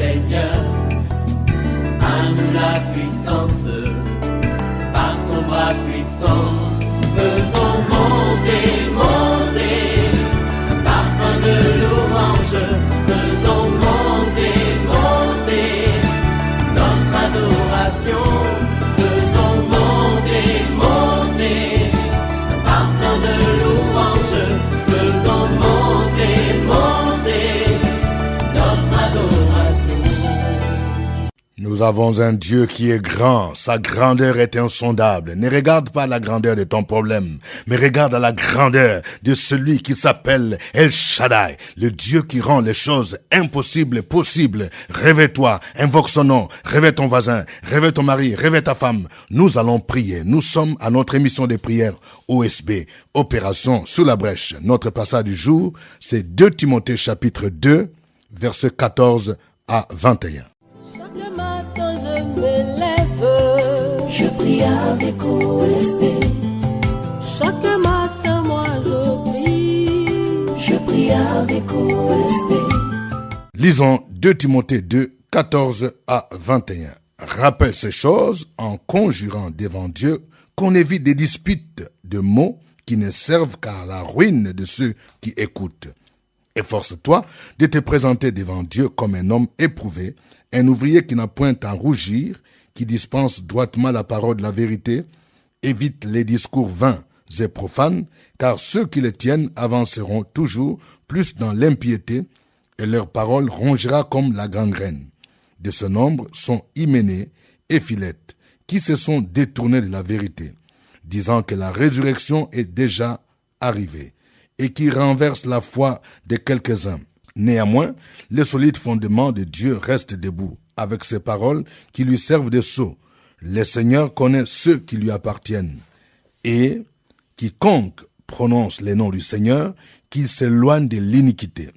Seigneur, à nous la puissance, par son bras puissant, faisons monter, monter, parfum de louange, faisons monter, monter, notre adoration, faisons monter, monter, parfum de louange, faisons monter, monter, notre adoration. Nous avons un Dieu qui est grand, sa grandeur est insondable. Ne regarde pas la grandeur de ton problème, mais regarde à la grandeur de celui qui s'appelle El Shaddai, le Dieu qui rend les choses impossibles possibles. Réveille-toi, invoque son nom, réveille ton voisin, réveille ton mari, réveille ta femme. Nous allons prier. Nous sommes à notre émission de prière OSB, Opération sous la brèche. Notre passage du jour, c'est 2 Timothée chapitre 2, versets 14 à 21. Chaque matin je me lève, je prie avec OSB. Chaque matin moi je prie avec OSB. Lisons 2 Timothée 2, 14 à 21. Rappelle ces choses en conjurant devant Dieu qu'on évite des disputes de mots qui ne servent qu'à la ruine de ceux qui écoutent. Efforce-toi de te présenter devant Dieu comme un homme éprouvé, un ouvrier qui n'a point à rougir, qui dispense droitement la parole de la vérité. Évite les discours vains et profanes, car ceux qui les tiennent avanceront toujours plus dans l'impiété, et leur parole rongera comme la gangrène. De ce nombre sont Hyménée et Philette, qui se sont détournés de la vérité, disant que la résurrection est déjà arrivée, et qui renversent la foi de quelques-uns. Néanmoins, le solide fondement de Dieu reste debout, avec ses paroles qui lui servent de sceau. Le Seigneur connaît ceux qui lui appartiennent. Et quiconque prononce les noms du Seigneur, qu'il s'éloigne de l'iniquité.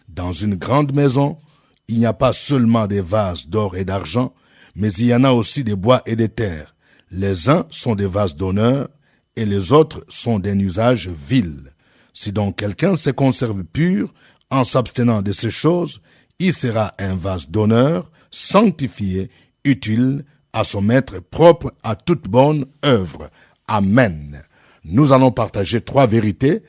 Dans une grande maison, il n'y a pas seulement des vases d'or et d'argent, mais il y en a aussi des bois et des terres. Les uns sont des vases d'honneur, et les autres sont d'un usage vil. Si donc quelqu'un se conserve pur, en s'abstenant de ces choses, il sera un vase d'honneur, sanctifié, utile à son maître, propre à toute bonne œuvre. Amen. Nous allons partager 3 vérités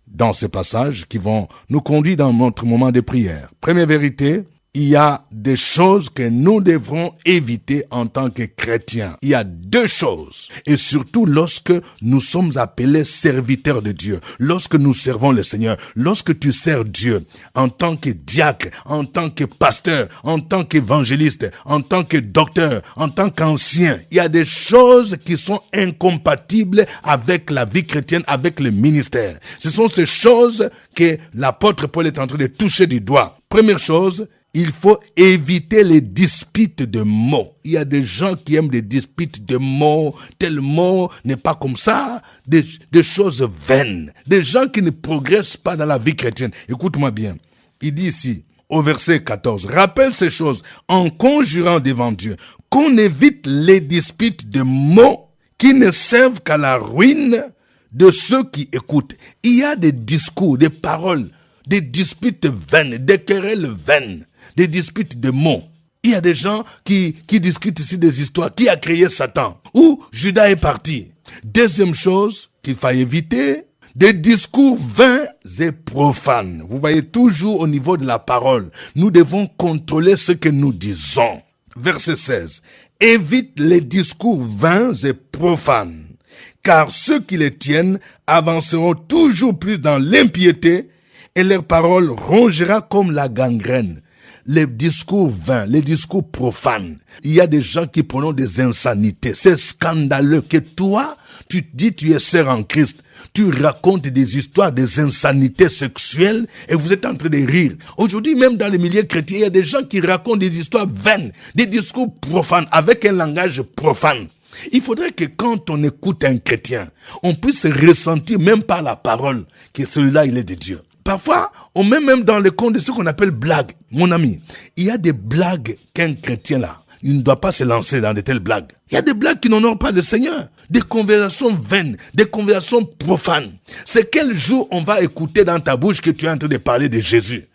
dans ces passages qui vont nous conduire dans notre moment de prière. Première vérité, il y a des choses que nous devrons éviter en tant que chrétiens. Il y a 2 choses. Et surtout lorsque nous sommes appelés serviteurs de Dieu, lorsque nous servons le Seigneur, lorsque tu sers Dieu en tant que diacre, en tant que pasteur, en tant qu'évangéliste, en tant que docteur, en tant qu'ancien, il y a des choses qui sont incompatibles avec la vie chrétienne, avec le ministère. Ce sont ces choses que l'apôtre Paul est en train de toucher du doigt. Première chose, il faut éviter les disputes de mots. Il y a des gens qui aiment des disputes de mots. Tel mot n'est pas comme ça. Des choses vaines. Des gens qui ne progressent pas dans la vie chrétienne. Écoute-moi bien. Il dit ici, au verset 14, rappelle ces choses en conjurant devant Dieu qu'on évite les disputes de mots qui ne servent qu'à la ruine de ceux qui écoutent. Il y a des discours, des paroles, des disputes vaines, des querelles vaines. Des disputes de mots. Il y a des gens qui discutent ici des histoires. Qui a créé Satan? Où Judas est parti? Deuxième chose qu'il faut éviter, des discours vains et profanes. Vous voyez, toujours au niveau de la parole, nous devons contrôler ce que nous disons. Verset 16. Évite les discours vains et profanes, car ceux qui les tiennent avanceront toujours plus dans l'impiété, et leur parole rongera comme la gangrène. Les discours vains, les discours profanes. Il y a des gens qui prononcent des insanités. C'est scandaleux que toi, tu te dis tu es sœur en Christ. Tu racontes des histoires, des insanités sexuelles et vous êtes en train de rire. Aujourd'hui, même dans les milieux chrétiens, il y a des gens qui racontent des histoires vaines, des discours profanes, avec un langage profane. Il faudrait que quand on écoute un chrétien, on puisse ressentir même par la parole que celui-là, il est de Dieu. Parfois, on met même dans le compte de ce qu'on appelle blagues. Mon ami, il y a des blagues qu'un chrétien là, il ne doit pas se lancer dans de telles blagues. Il y a des blagues qui n'honorent pas le Seigneur. Des conversations vaines, des conversations profanes. C'est quel jour on va écouter dans ta bouche que tu es en train de parler de Jésus.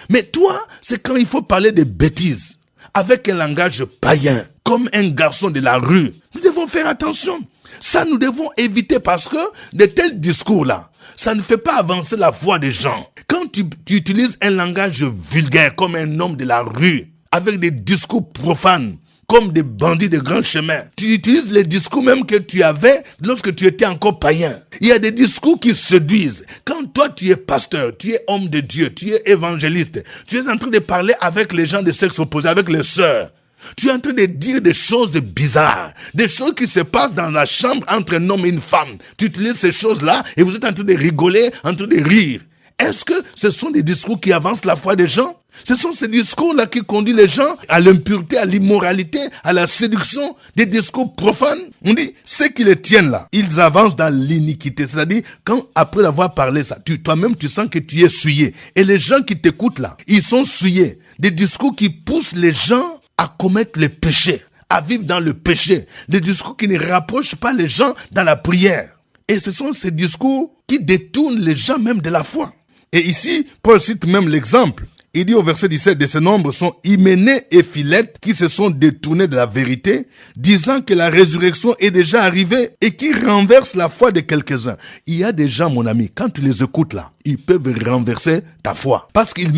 Mais toi, c'est quand il faut parler de bêtises. avec un langage païen, comme un garçon de la rue. Nous devons faire attention. Ça, nous devons éviter parce que de tels discours-là, ça ne fait pas avancer la foi des gens. Quand tu utilises un langage vulgaire comme un homme de la rue, avec des discours profanes, comme des bandits de grands chemins, tu utilises les discours même que tu avais lorsque tu étais encore païen. Il y a des discours qui séduisent. Quand toi tu es pasteur, tu es homme de Dieu, tu es évangéliste, tu es en train de parler avec les gens de sexe opposé, avec les sœurs, tu es en train de dire des choses bizarres, des choses qui se passent dans la chambre entre un homme et une femme. Tu utilises ces choses-là et vous êtes en train de rigoler, en train de rire. Est-ce que ce sont des discours qui avancent la foi des gens? Ce sont ces discours-là qui conduisent les gens à l'impureté, à l'immoralité, à la séduction, des discours profanes. On dit, ceux qui les tiennent là, ils avancent dans l'iniquité. C'est-à-dire, quand après avoir parlé ça, toi-même tu sens que tu es souillé. Et les gens qui t'écoutent là, ils sont souillés. Des discours qui poussent les gens à commettre le péché, à vivre dans le péché. Des discours qui ne rapprochent pas les gens dans la prière. Et ce sont ces discours qui détournent les gens même de la foi. Et ici, Paul cite même l'exemple. Il dit au verset 17, de ces nombres sont Hyménée et Philette qui se sont détournés de la vérité, disant que la résurrection est déjà arrivée et qui renversent la foi de quelques-uns. Il y a des gens, mon ami, quand tu les écoutes là, ils peuvent renverser ta foi. Parce qu'ils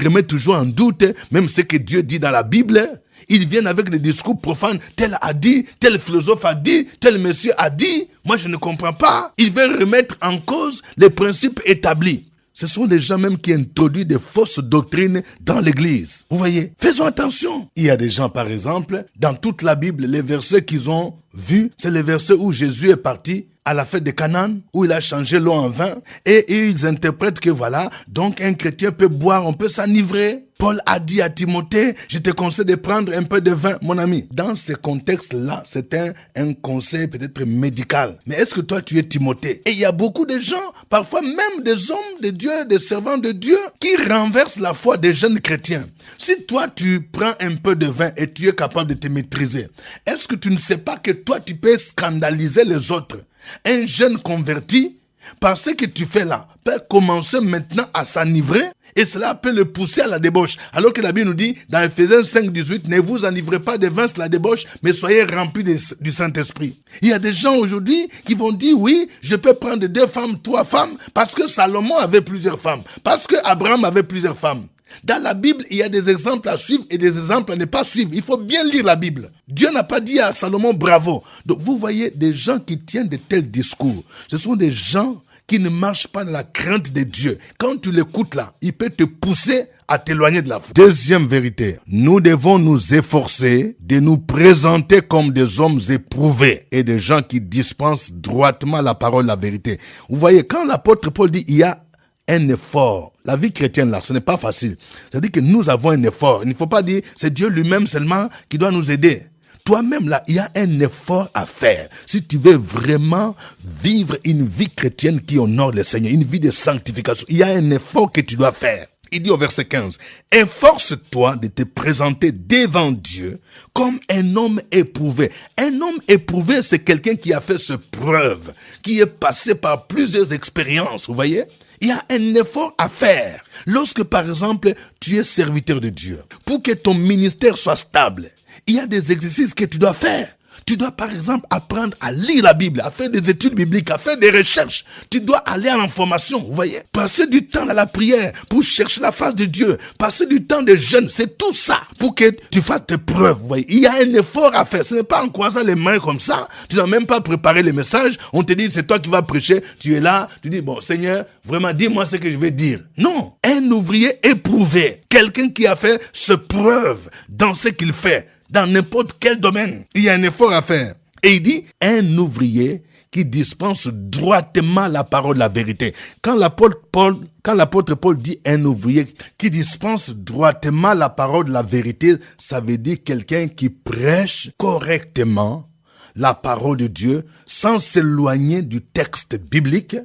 remettent toujours en doute, même ce que Dieu dit dans la Bible. Ils viennent avec des discours profanes, tel a dit, tel philosophe a dit, tel monsieur a dit. Moi, je ne comprends pas. Ils veulent remettre en cause les principes établis. Ce sont des gens même qui introduisent des fausses doctrines dans l'église. Vous voyez, faisons attention. Il y a des gens, par exemple, dans toute la Bible, les versets qu'ils ont vus, c'est les versets où Jésus est parti à la fête de Canaan, où il a changé l'eau en vin, et ils interprètent que voilà, donc un chrétien peut boire, on peut s'enivrer. Paul a dit à Timothée, je te conseille de prendre un peu de vin, mon ami. Dans ce contexte-là, c'est un conseil peut-être médical. Mais est-ce que toi, tu es Timothée? Et il y a beaucoup de gens, parfois même des hommes de Dieu, des servants de Dieu, qui renversent la foi des jeunes chrétiens. Si toi, tu prends un peu de vin et tu es capable de te maîtriser, est-ce que tu ne sais pas que toi, tu peux scandaliser les autres? Un jeune converti, par ce que tu fais là, peut commencer maintenant à s'enivrer et cela peut le pousser à la débauche. Alors que la Bible nous dit, dans Ephésiens 5, 18, ne vous enivrez pas de vin, c'est la débauche, mais soyez remplis du Saint-Esprit. Il y a des gens aujourd'hui qui vont dire, oui, je peux prendre 2 femmes, 3 femmes, parce que Salomon avait plusieurs femmes, parce que Abraham avait plusieurs femmes. Dans la Bible, il y a des exemples à suivre et des exemples à ne pas suivre. Il faut bien lire la Bible. Dieu n'a pas dit à Salomon bravo. Donc vous voyez des gens qui tiennent de tels discours. Ce sont des gens qui ne marchent pas dans la crainte de Dieu. Quand tu l'écoutes là, il peut te pousser à t'éloigner de la foi. Deuxième vérité, nous devons nous efforcer de nous présenter comme des hommes éprouvés et des gens qui dispensent droitement la parole, la vérité. Vous voyez, quand l'apôtre Paul dit il y a un effort. La vie chrétienne là, ce n'est pas facile. C'est-à-dire que nous avons un effort. Il ne faut pas dire c'est Dieu lui-même seulement qui doit nous aider. Toi-même là, il y a un effort à faire. Si tu veux vraiment vivre une vie chrétienne qui honore le Seigneur, une vie de sanctification, il y a un effort que tu dois faire. Il dit au verset 15, « Efforce-toi de te présenter devant Dieu comme un homme éprouvé. » Un homme éprouvé, c'est quelqu'un qui a fait ses preuves, qui est passé par plusieurs expériences, vous voyez? Il y a un effort à faire. Lorsque, par exemple, tu es serviteur de Dieu, pour que ton ministère soit stable, il y a des exercices que tu dois faire. Tu dois, par exemple, apprendre à lire la Bible, à faire des études bibliques, à faire des recherches. Tu dois aller à l'information, vous voyez. Passer du temps à la prière pour chercher la face de Dieu. Passer du temps de jeûne, c'est tout ça pour que tu fasses tes preuves, vous voyez. Il y a un effort à faire. Ce n'est pas en croisant les mains comme ça. Tu n'as même pas préparé les messages. On te dit, c'est toi qui vas prêcher. Tu es là. Tu dis, bon, Seigneur, vraiment, dis-moi ce que je vais dire. Non. Un ouvrier éprouvé. Quelqu'un qui a fait ses preuves dans ce qu'il fait. Dans n'importe quel domaine, il y a un effort à faire. Et il dit, un ouvrier qui dispense droitement la parole de la vérité. Quand l'apôtre Paul dit un ouvrier qui dispense droitement la parole de la vérité, ça veut dire quelqu'un qui prêche correctement la parole de Dieu sans s'éloigner du texte biblique.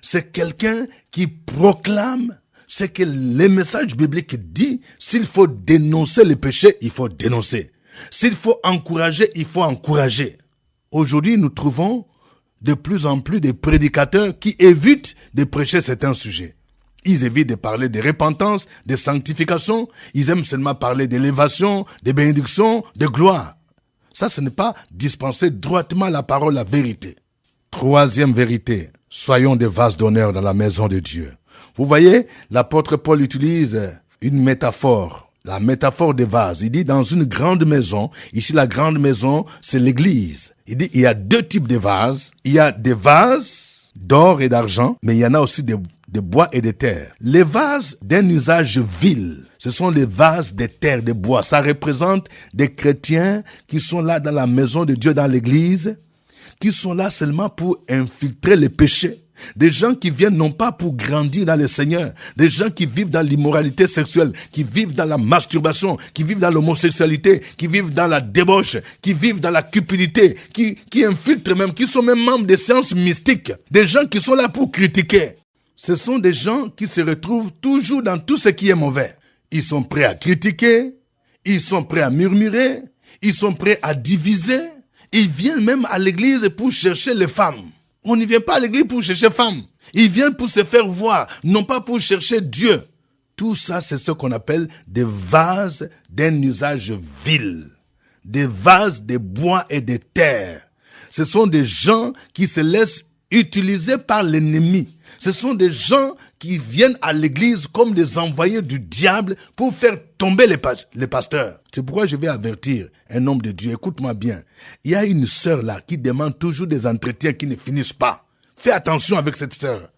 C'est quelqu'un qui proclame ce que le message biblique dit. S'il faut dénoncer le péché, il faut dénoncer. S'il faut encourager, il faut encourager. Aujourd'hui, nous trouvons de plus en plus de prédicateurs qui évitent de prêcher certains sujets. Ils évitent de parler de repentance, de sanctification. Ils aiment seulement parler d'élévation, de bénédiction, de gloire. Ça, ce n'est pas dispenser droitement la parole, la vérité. Troisième vérité, soyons des vases d'honneur dans la maison de Dieu. Vous voyez, l'apôtre Paul utilise une métaphore, la métaphore des vases. Il dit dans une grande maison, ici la grande maison, c'est l'église. Il dit il y a deux types de vases. Il y a des vases d'or et d'argent, mais il y en a aussi de bois et de terre. Les vases d'un usage vil, ce sont les vases de terre, de bois. Ça représente des chrétiens qui sont là dans la maison de Dieu, dans l'église, qui sont là seulement pour infiltrer les péchés. Des gens qui viennent non pas pour grandir dans le Seigneur, des gens qui vivent dans l'immoralité sexuelle, qui vivent dans la masturbation, qui vivent dans l'homosexualité, qui vivent dans la débauche, qui vivent dans la cupidité, qui infiltrent même, qui sont même membres des séances mystiques, des gens qui sont là pour critiquer. Ce sont des gens qui se retrouvent toujours dans tout ce qui est mauvais. Ils sont prêts à critiquer, ils sont prêts à murmurer, ils sont prêts à diviser. Ils viennent même à l'église pour chercher les femmes. On ne vient pas à l'église pour chercher femmes. Ils viennent pour se faire voir, non pas pour chercher Dieu. Tout ça, c'est ce qu'on appelle des vases d'un usage vil. Des vases de bois et de terre. Ce sont des gens qui se laissent utiliser par l'ennemi. Ce sont des gens qui viennent à l'église comme des envoyés du diable pour faire tomber les pasteurs. C'est pourquoi je vais avertir un homme de Dieu. Écoute-moi bien. Il y a une sœur là qui demande toujours des entretiens qui ne finissent pas. Fais attention avec cette sœur.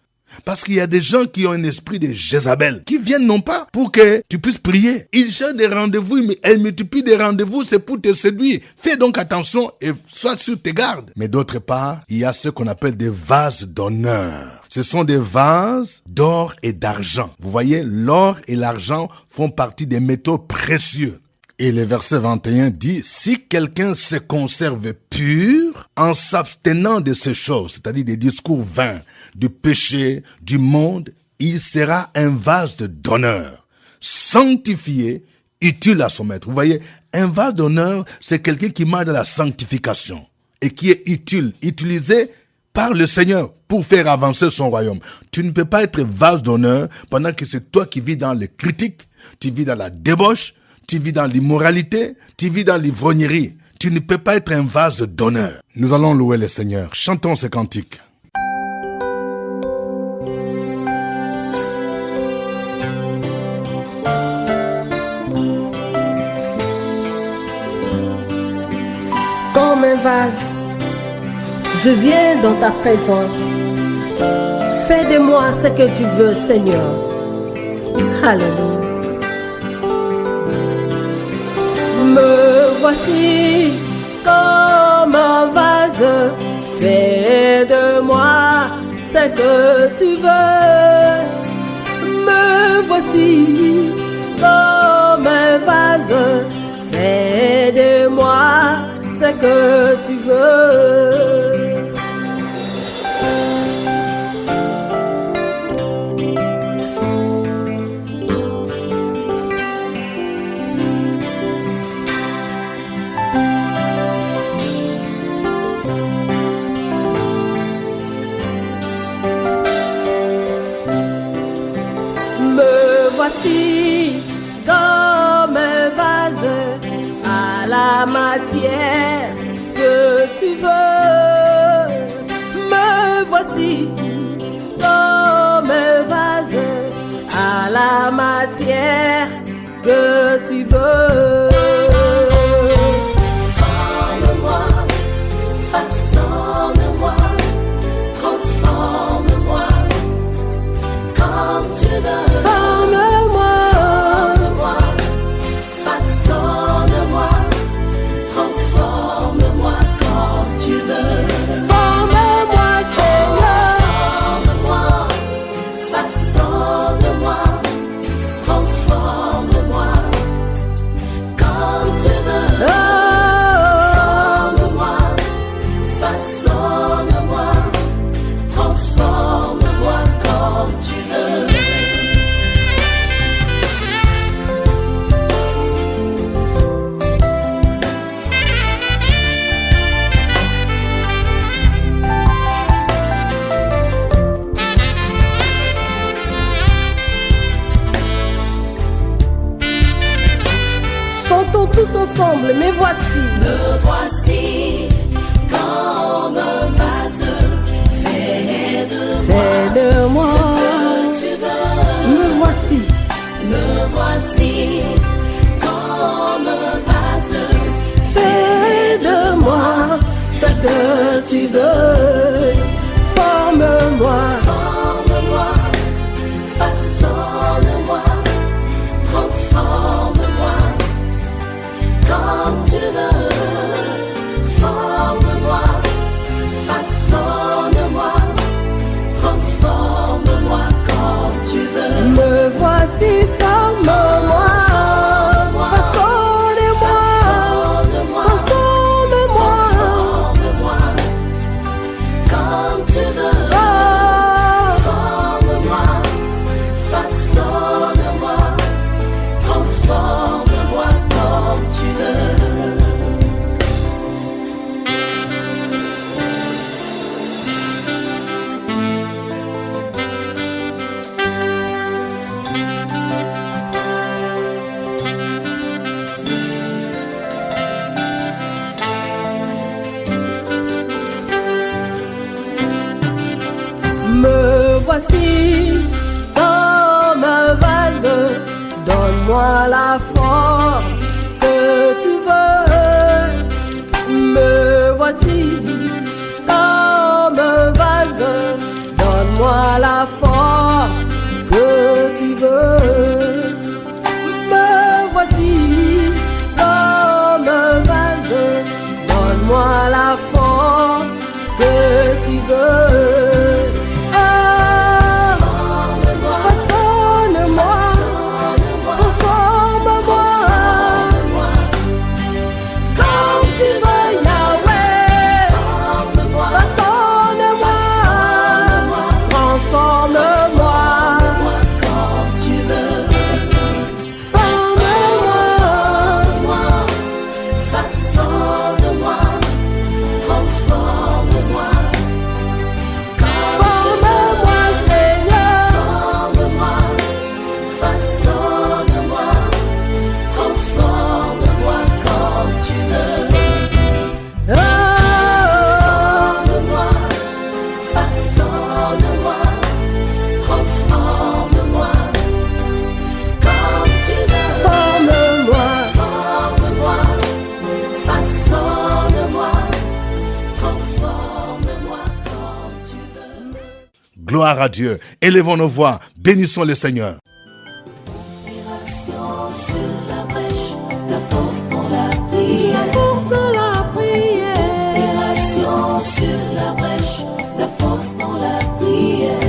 Parce qu'il y a des gens qui ont un esprit de Jézabel, qui viennent non pas pour que tu puisses prier. Ils cherchent des rendez-vous, mais elles multiplient des rendez-vous, c'est pour te séduire. Fais donc attention et sois sur tes gardes. Mais d'autre part, il y a ce qu'on appelle des vases d'honneur. Ce sont des vases d'or et d'argent. Vous voyez, l'or et l'argent font partie des métaux précieux. Et le verset 21 dit, si quelqu'un se conserve pur en s'abstenant de ces choses, c'est-à-dire des discours vains, du péché, du monde, il sera un vase d'honneur, sanctifié, utile à son maître. Vous voyez, un vase d'honneur, c'est quelqu'un qui marche dans la sanctification et qui est utile, utilisé par le Seigneur pour faire avancer son royaume. Tu ne peux pas être vase d'honneur pendant que c'est toi qui vis dans les critiques, tu vis dans la débauche, tu vis dans l'immoralité, tu vis dans l'ivrognerie. Tu ne peux pas être un vase d'honneur. Nous allons louer le Seigneur. Chantons ce cantique. Comme un vase, je viens dans ta présence. Fais de moi ce que tu veux, Seigneur. Alléluia. Me voici comme un vase, fais de moi ce que tu veux. Me voici comme un vase, fais de moi ce que tu veux. Voici comme un vase à la matière que tu veux. Me voici comme un vase à la matière que tu veux. Forme-moi, façonne-moi, transforme-moi comme tu veux. tous ensemble, me voici. Me voici comme un vase fait de moi. Ce que tu veux. Me voici. Me voici comme un vase Fais de moi ce que tu veux. Forme-moi. Forme-moi, façonne-moi, transforme-moi comme tu veux. Forme-moi, façonne-moi, transforme-moi comme tu veux. Me voici, forme-moi. Façonne-moi. Transforme-moi. Transforme-moi comme tu veux. Forme-moi, façonne-moi, transforme-moi comme tu veux. Me voici comme un vase, donne-moi la forme que tu veux. Me voici comme un vase, donne-moi la forme que tu veux. Me voici comme un vase, donne-moi la forme que tu veux. Gloire à Dieu. Élevons nos voix. Bénissons le Seigneur. Opération sur la brèche, la force dans la prière. Force de la prière. Opération sur la brèche, la force dans la prière.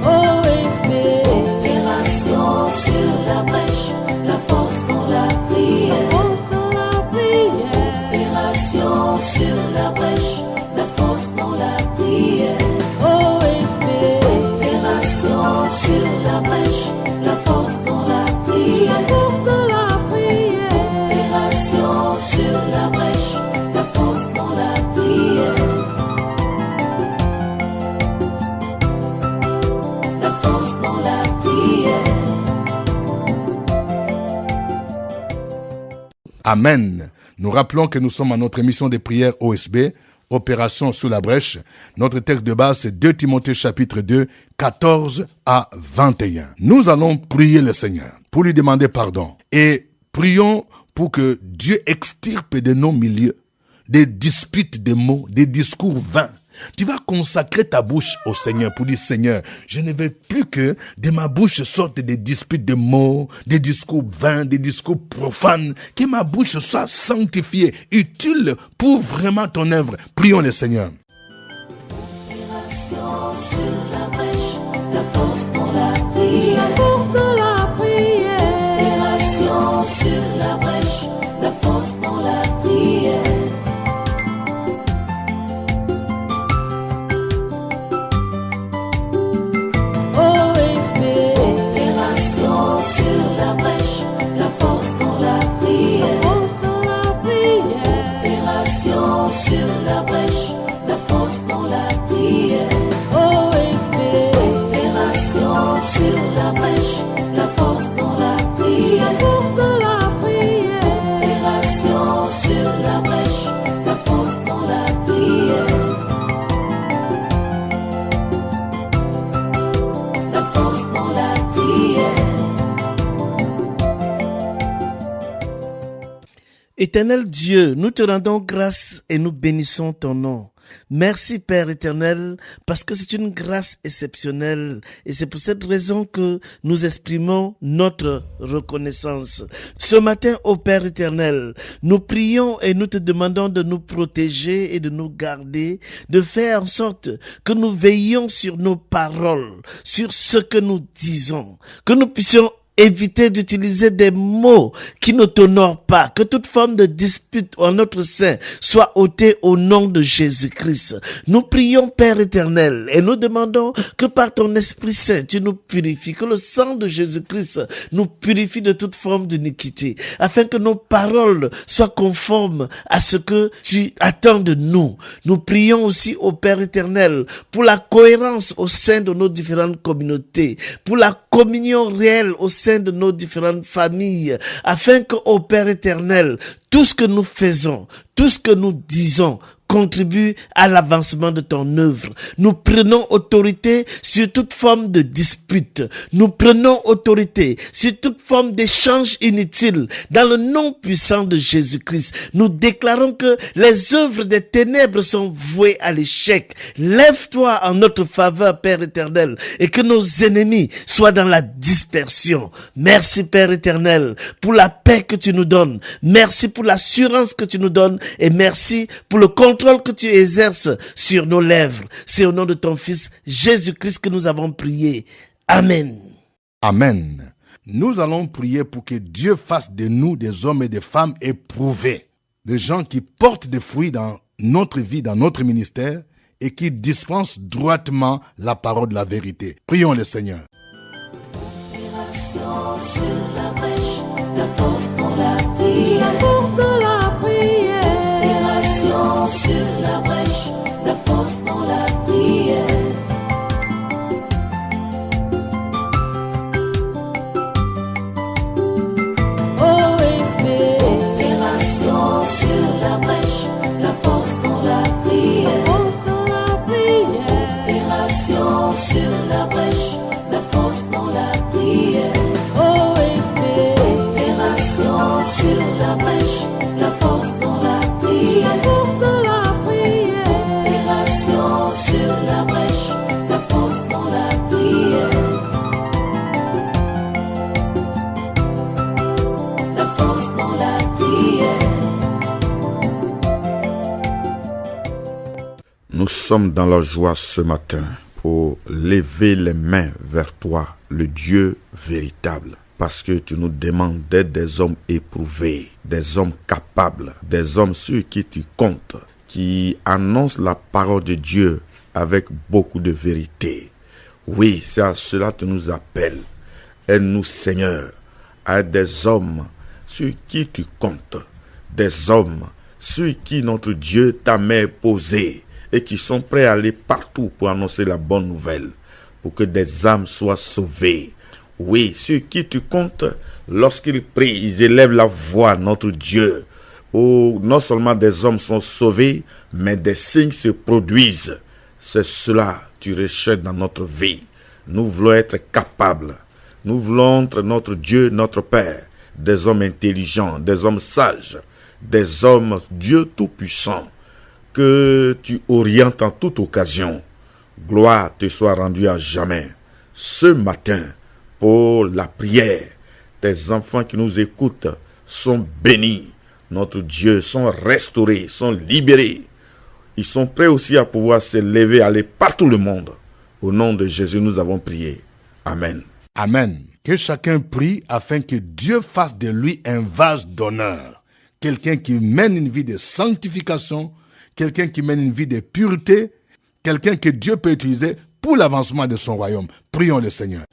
OSB. Opération sur la brèche, la force dans la prière. Force de la prière. Opération sur la brèche, la force dans la prière. OSB. Opération sur la brèche, la force dans la prière. Force de la prière. Opération sur la brèche, la force dans la prière. La force dans la prière. Amen. Nous rappelons que nous sommes à notre émission de prière OSB, Opération sous la brèche. Notre texte de base, c'est 2 Timothée chapitre 2, 14 à 21. Nous allons prier le Seigneur pour lui demander pardon. Et prions pour que Dieu extirpe de nos milieux des disputes de mots, des discours vains. Tu vas consacrer ta bouche au Seigneur pour dire, Seigneur, je ne veux plus que de ma bouche sortent des disputes de mots, des discours vains, des discours profanes. Que ma bouche soit sanctifiée, utile pour vraiment ton œuvre. Prions le Seigneur. Opération sur la brèche, la force dans la prière. Force de la prière. Opération sur la brèche, la force dans la prière. OSB. Opération sur la brèche, la force dans la prière. Force de la prière. Opération sur la brèche, la force dans la prière. OSB. Opération Éternel Dieu, nous te rendons grâce et nous bénissons ton nom. Merci Père éternel, parce que c'est une grâce exceptionnelle et c'est pour cette raison que nous exprimons notre reconnaissance. Ce matin, ô Père éternel, nous prions et nous te demandons de nous protéger et de nous garder, de faire en sorte que nous veillions sur nos paroles, sur ce que nous disons, que nous puissions éviter d'utiliser des mots qui ne t'honorent pas, que toute forme de dispute en notre sein soit ôtée au nom de Jésus-Christ. Nous prions, Père éternel, et nous demandons que par ton Esprit Saint, tu nous purifies, que le sang de Jésus-Christ nous purifie de toute forme d'iniquité, afin que nos paroles soient conformes à ce que tu attends de nous. Nous prions aussi au Père éternel pour la cohérence au sein de nos différentes communautés, pour la communion réelle au sein de nos différentes familles, afin que, ô Père éternel, tout ce que nous faisons, tout ce que nous disons, contribue à l'avancement de ton œuvre. Nous prenons autorité sur toute forme de dispute. Nous prenons autorité sur toute forme d'échange inutile. Dans le nom puissant de Jésus-Christ, nous déclarons que les œuvres des ténèbres sont vouées à l'échec. Lève-toi en notre faveur, Père éternel, et que nos ennemis soient dans la dispersion. Merci, Père éternel, pour la paix que tu nous donnes. Merci pour l'assurance que tu nous donnes et merci pour le contrôle que tu exerces sur nos lèvres. C'est au nom de ton Fils Jésus-Christ que nous avons prié. Amen. Amen. Nous allons prier pour que Dieu fasse de nous des hommes et des femmes éprouvés, des gens qui portent des fruits dans notre vie, dans notre ministère et qui dispensent droitement la parole de la vérité. Prions le Seigneur. Opération sur la brèche, la force dans la prière. La force dans la prière. Opération sur la brèche, la force dans la prière. OSB. Opération sur la brèche, la force dans la prière. Force dans la prière. Opération sur la brèche, la force dans la prière. OSB. Opération sur la brèche, la force dans la prière. Force dans la prière. Opération sur la brèche, la force dans la prière. La force dans la prière. Nous sommes dans la joie ce matin pour lever les mains vers toi, le Dieu véritable. Parce que tu nous demandes d'être des hommes éprouvés, des hommes capables, des hommes sur qui tu comptes, qui annoncent la parole de Dieu avec beaucoup de vérité. Oui, c'est à cela que tu nous appelles. Aide-nous, Seigneur, à être des hommes sur qui tu comptes, des hommes sur qui notre Dieu t'a main posée et qui sont prêts à aller partout pour annoncer la bonne nouvelle, pour que des âmes soient sauvées. Oui, sur qui tu comptes, lorsqu'ils prient, ils élèvent la voix, notre Dieu, où non seulement des hommes sont sauvés, mais des signes se produisent. C'est cela que tu recherches dans notre vie. Nous voulons être capables. Nous voulons être notre Dieu, notre Père, des hommes intelligents, des hommes sages, des hommes Dieu Tout-Puissant, que tu orientes en toute occasion. Gloire te soit rendue à jamais. Ce matin, pour la prière, tes enfants qui nous écoutent sont bénis. Notre Dieu, sont restaurés, sont libérés. Ils sont prêts aussi à pouvoir se lever, aller partout le monde. Au nom de Jésus, nous avons prié. Amen. Amen. Que chacun prie afin que Dieu fasse de lui un vase d'honneur. Quelqu'un qui mène une vie de sanctification, quelqu'un qui mène une vie de pureté, quelqu'un que Dieu peut utiliser pour l'avancement de son royaume. Prions le Seigneur.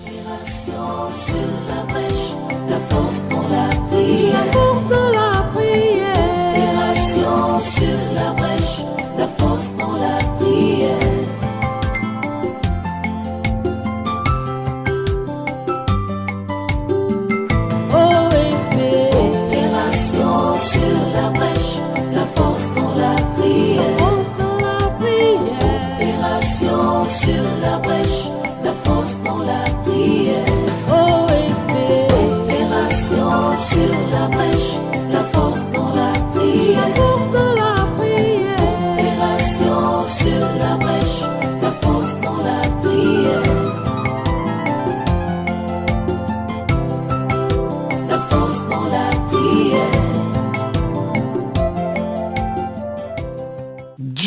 Opération sur la brèche, la force dans la prière. Force dans la prière. Opération sur la brèche, la force dans la prière. OSB. Opération sur la brèche, la force dans la prière. Force dans la prière. Opération sur la brèche, la force dans la prière. OSB.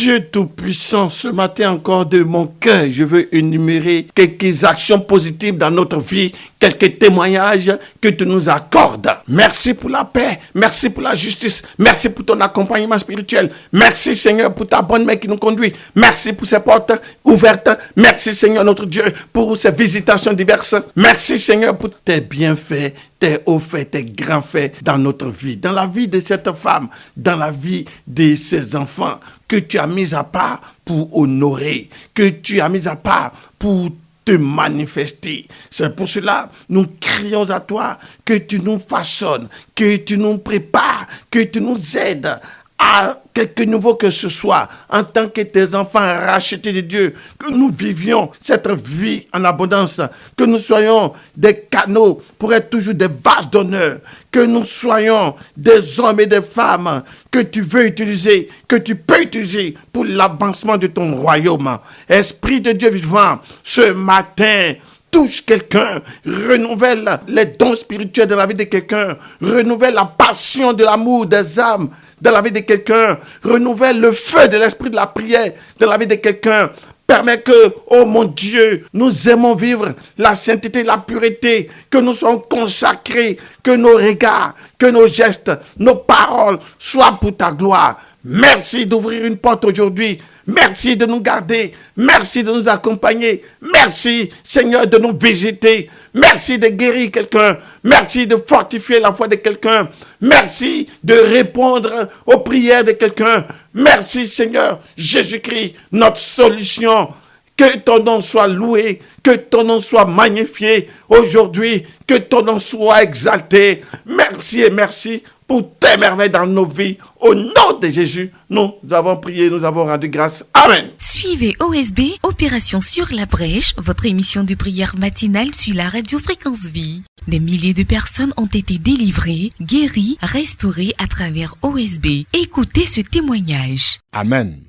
Dieu Tout-Puissant, ce matin encore de mon cœur, je veux énumérer quelques actions positives dans notre vie, quelques témoignages que tu nous accordes. Merci pour la paix, merci pour la justice, merci pour ton accompagnement spirituel. Merci Seigneur pour ta bonne main qui nous conduit. Merci pour ces portes ouvertes. Merci Seigneur notre Dieu pour ces visitations diverses. Merci Seigneur pour tes bienfaits, tes hauts faits, tes grands faits dans notre vie, dans la vie de cette femme, dans la vie de ses enfants que tu as mis à part pour honorer, que tu as mis à part pour te manifester. C'est pour cela nous crions à toi que tu nous façonnes, que tu nous prépares, que tu nous aides à quelque nouveau que ce soit, en tant que tes enfants rachetés de Dieu, que nous vivions cette vie en abondance, que nous soyons des canaux pour être toujours des vases d'honneur, que nous soyons des hommes et des femmes que tu veux utiliser, que tu peux utiliser pour l'avancement de ton royaume. Esprit de Dieu vivant, ce matin, touche quelqu'un, renouvelle les dons spirituels de la vie de quelqu'un, renouvelle la passion de l'amour des âmes dans la vie de quelqu'un, renouvelle le feu de l'esprit de la prière dans la vie de quelqu'un. Permets que, oh mon Dieu, nous aimons vivre la sainteté, la pureté, que nous soyons consacrés, que nos regards, que nos gestes, nos paroles soient pour ta gloire. Merci d'ouvrir une porte aujourd'hui. Merci de nous garder. Merci de nous accompagner. Merci, Seigneur, de nous visiter. Merci de guérir quelqu'un. Merci de fortifier la foi de quelqu'un. Merci de répondre aux prières de quelqu'un. Merci, Seigneur, Jésus-Christ, notre solution. Que ton nom soit loué, que ton nom soit magnifié aujourd'hui, que ton nom soit exalté. Merci et merci pour tes merveilles dans nos vies. Au nom de Jésus, nous avons prié, nous avons rendu grâce. Amen. Suivez OSB, Opération sur la brèche, votre émission de prière matinale sur la radio Fréquence Vie. Des milliers de personnes ont été délivrées, guéries, restaurées à travers OSB. Écoutez ce témoignage. Amen.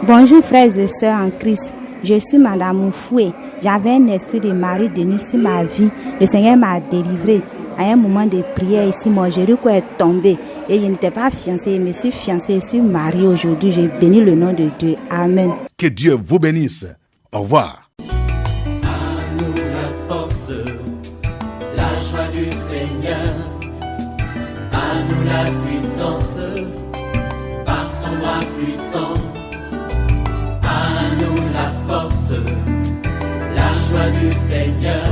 Bonjour frères et sœurs en Christ. Je suis Madame Oufoué. J'avais un esprit de mari venu sur ma vie. Le Seigneur m'a délivré. À un moment de prière ici, mon Jésus est tombé. Et je n'étais pas fiancée, je me suis fiancée, je suis mariée aujourd'hui. Je bénis le nom de Dieu. Amen. Que Dieu vous bénisse. Au revoir. À nous la force, la joie du Seigneur. À nous la puissance, par son bras puissant. À nous la force, la joie du Seigneur.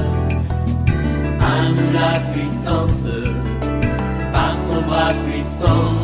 À nous la puissance, par son bras puissant.